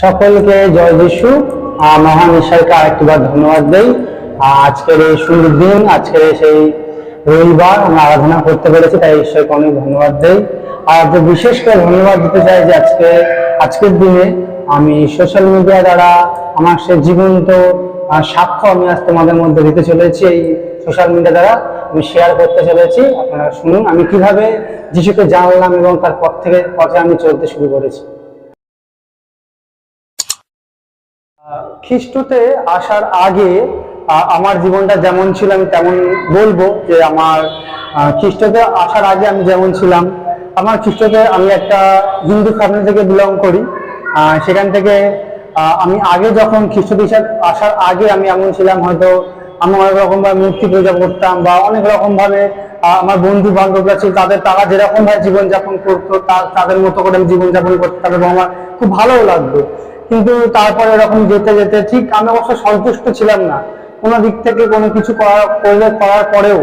সকলকে জয় যিশু। মহান ঈশ্বরকে আরেকটিবার ধন্যবাদ দেই। আজকের এই সুন্দর দিন, আজকের সেই রবিবার আমরা আরাধনা করতে পেরেছি, তাই ঈশ্বরকে অনেক ধন্যবাদ দেই। আর যে বিশেষ করে ধন্যবাদ দিতে চাই যে আজকের দিনে আমি সোশ্যাল মিডিয়া দ্বারা আমার সে জীবন্ত সাক্ষ্য আমি আজ তোমাদের মধ্যে দিতে চলেছি। এই সোশ্যাল মিডিয়া দ্বারা আমি শেয়ার করতে চলেছি। আপনারা শুনুন আমি কিভাবে যিশুকে জানলাম এবং তার পথে আমি চলতে শুরু করেছি। খ্রিস্টতে আসার আগে আমার জীবনটা যেমন ছিল আমি তেমন বলবো যে আমার খ্রিস্টতে আসার আগে আমি যেমন ছিলাম। আমার খ্রিস্টতে আমি একটা হিন্দু ফ্যামিলি থেকে বিলং করি। সেখান থেকে আমি আগে যখন খ্রিস্টতে আসার আগে আমি এমন ছিলাম, হয়তো আমি অনেক রকম ভাবে মূর্তি পূজা করতাম বা অনেক রকম ভাবে আমার বন্ধু বান্ধবরা ছিল তারা যেরকম ভাবে জীবনযাপন করতো তাদের মতো করে আমি জীবনযাপন করতাম এবং আমার খুব ভালোও লাগতো। কিন্তু তারপরে এরকম যেতে যেতে ঠিক আমি অবশ্য সন্তুষ্ট ছিলাম না কোনো দিক থেকে। কোনো কিছু করার পরেও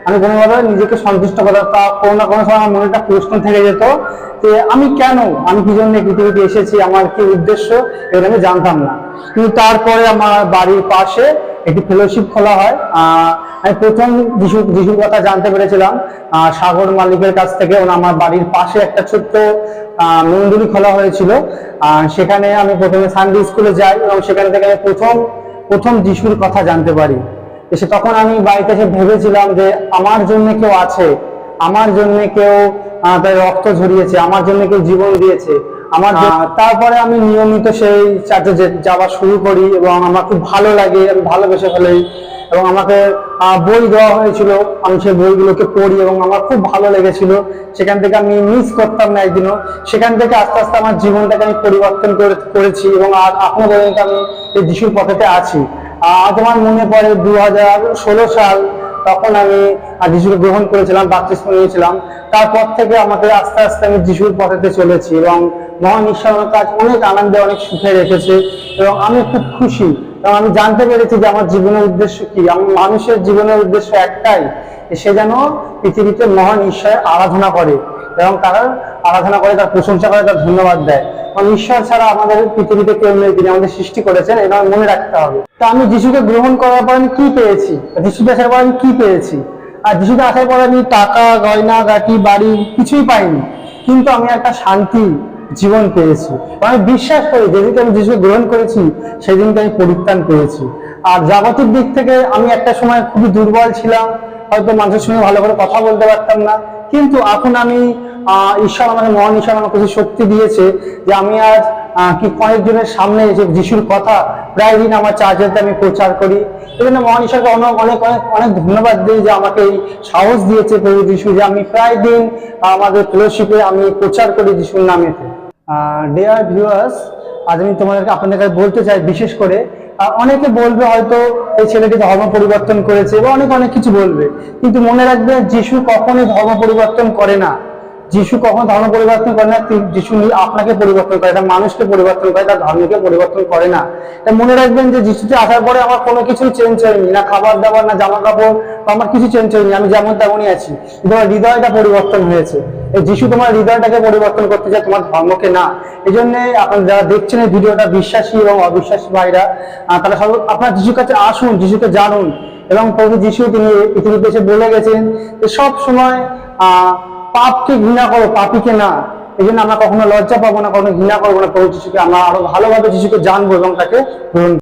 আমি কোনোভাবে নিজেকে সন্তুষ্ট করার কোনো না কোনো সময় আমার মনে একটা প্রশ্ন থেকে যেত যে আমি কি জন্য পৃথিবীতে এসেছি, আমার কি উদ্দেশ্য, এটা আমি জানতাম না। কিন্তু তারপরে আমার বাড়ির পাশে একটি ফেলোশিপ খোলা হয়। আমি প্রথম যিশুর কথা জানতে পেরেছিলাম সাগর মালিকের কাছ থেকে। আমার বাড়ির পাশে একটা ছোট্ট মন্দির খোলা হয়েছিল। সেখানে আমি প্রথমে সানডে স্কুলে যাই এবং সেখান থেকে আমি প্রথম যিশুর কথা জানতে পারি। তখন আমি বাড়িতে এসে ভেবেছিলাম যে আমার জন্য কেউ আছে, আমার জন্য কেউ তার রক্ত ঝরিয়েছে, আমার জন্য কেউ জীবন দিয়েছে। তারপরে আমি নিয়মিত সেই চার্চে যাওয়া শুরু করি এবং আমার খুব ভালো লাগে, আমি ভালোবেসে ফেলি। এবং আমাকে বই দেওয়া হয়েছিল, আমি সেই বইগুলোকে পড়ি এবং আমার খুব ভালো লেগেছিল। সেখান থেকে আমি মিস করতাম না একদিনও। সেখান থেকে আস্তে আস্তে আমার জীবনটাকে আমি পরিবর্তন করেছি এবং আর এখনো পর্যন্ত আমি এই যিশুর পথেতে আছি। আজ আমার মনে পড়ে 2016 সাল, তখন আমি যিশুকে গ্রহণ করেছিলাম, বাপ্তিস্ম নিয়েছিলাম। তারপর থেকে আমাকে আস্তে আস্তে আমি যিশুর পথেতে চলেছি এবং মহান ঈশ্বর আমার কাজ অনেক আনন্দে অনেক সুখে রেখেছে এবং আমি খুব খুশি। এবং আমি জানতে পেরেছি যে আমার জীবনের উদ্দেশ্য কি। আমার মানুষের জীবনের উদ্দেশ্য একটাই, সে যেন পৃথিবীতে মহান ঈশ্বরের আরাধনা করে এবং তার আরাধনা করে, তার প্রশংসা করে, তার ধন্যবাদ দেয়। কারণ ঈশ্বর ছাড়া আমাদের পৃথিবীতে কেউ নেই, তিনি আমাদের সৃষ্টি করেছেন, এটা মনে রাখতে হবে। তো আমি যিশুকে গ্রহণ করার পর আমি কি পেয়েছি, যিশুকে আসার পর আমি কি পেয়েছি? আর যিশুকে আসার পর আমি টাকা, গয়না গাটি, বাড়ি কিছুই পাইনি, কিন্তু আমি একটা শান্তি জীবন পেয়েছি। আমি বিশ্বাস করি যেদিনকে আমি যিশুকে গ্রহণ করেছি সেদিনকে আমি পরিত্রাণ পেয়েছি। আর জাগতিক দিক থেকে আমি একটা সময় খুবই দুর্বল ছিলাম, হয়তো মানুষের সঙ্গে ভালো করে কথা বলতে পারতাম না। কিন্তু এখন আমি মহান ঈশ্বর আমাকে কিছু শক্তি দিয়েছে যে আমি আজ কয়েকজনের সামনে এসে যিশুর কথা প্রায় দিন আমার চার্চেতে আমি প্রচার করি। এই জন্য মহান ঈশ্বরকে অনেক অনেক অনেক অনেক ধন্যবাদ দিই যে আমাকে এই সাহস দিয়েছে প্রভু যিশু, যে আমি প্রায় দিন আমাদের ফেলোশিপে আমি প্রচার করি যিশুর নামেতে। ডিয়ার ভিউয়ার্স, আজ আমি আপনাদের কাছে বলতে চাই, বিশেষ করে অনেকে বলবে হয়তো এই ছেলেটি ধর্ম পরিবর্তন করেছে বা অনেক কিছু বলবে, কিন্তু মনে রাখবে যিশু কখনোই ধর্ম পরিবর্তন করে না। যিশু কখনো ধর্ম পরিবর্তন করে না। যিশু আপনাকে পরিবর্তন করে, এটা মানুষকে পরিবর্তন করে, তার ধর্মকে পরিবর্তন করে না। এটা মনে রাখবেন যে যিশুতে আসার পরে আমার কোনো কিছু চেঞ্জ হয়নি, না খাবার দাবার, না জামা কাপড়, আমার কিছু চেঞ্জ হয়নি। আমি যেমন তেমনই আছি, তোমার হৃদয়টা পরিবর্তন হয়েছে। এই যিশু তোমার হৃদয়টাকে পরিবর্তন করতে চায়, তোমার ধর্মকে না। এই জন্য আপনারা যারা দেখছেন এই ভিডিওটা, বিশ্বাসী এবং অবিশ্বাসী ভাইরা, তারা সব আপনার যিশুর কাছে আসুন, যিশুকে জানুন। এবং প্রভু যিশু তিনি পৃথিবীতে এসে বলে গেছেন যে সব সময় পাপকে ঘৃণা করো, পাপীকে না। এই জন্য আমরা কখনো লজ্জা পাবো না, কখনো ঘৃণা করবো না প্রভু যিশুকে। আমরা আরো ভালোভাবে যিশুকে জানবো এবং তাকে গ্রহণ